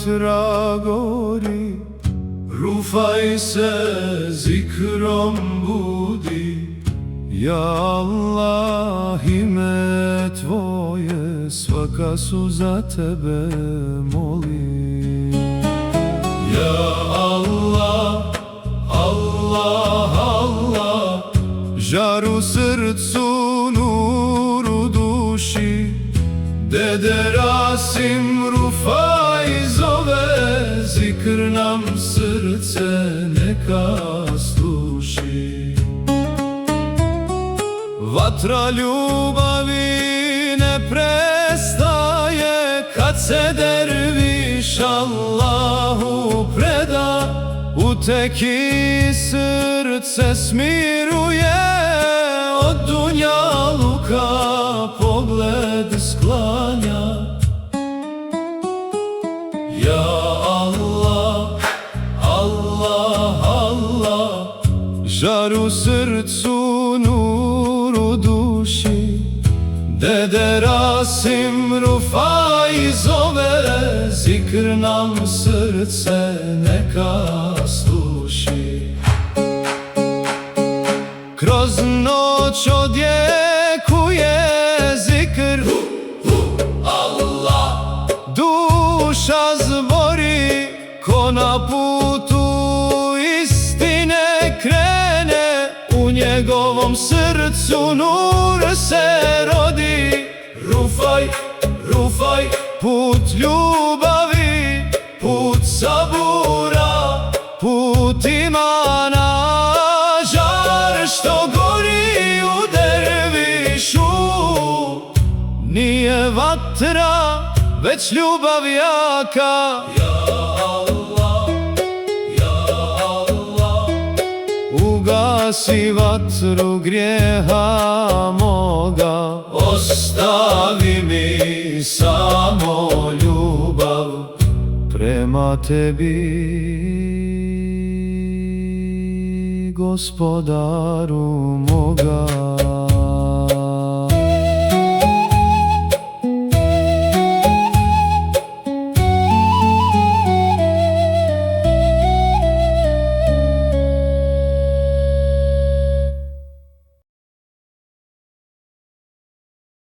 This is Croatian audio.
vatra gori, rufaj se zikrom budi. Ja Allah, ime tvoje, svaka suza tebe moli. Ja Allah, Allah, Allah, žar u srcu, nur u duši. Dede Rasim Rufaj zove, zikr nam srce neka sluši. Vatra ljubavi ne prestaje, kad se derviš Allahu preda. Uteki srce smiruje, od dunjaluka pogled sklanja. Ja Allah, Allah, Allah, žar u srcu, nur u duši. Dede Rasim Rufaj zove, zikr nam srce neka sluši. Kroz noć odjekuje zikr, Allah. Duša zbori, ko na putu istine krene. U njegovom srcu nur se rodi. Rufaj, Rufaj, put ljubavi, put sabura, put imana. Žar što gori u dervišu nije vatra, već ljubav jaka. Ja Allah, ja Allah, ugasi vatru grijeha moga. Ostavi mi samo ljubav prema tebi, gospodaru moga.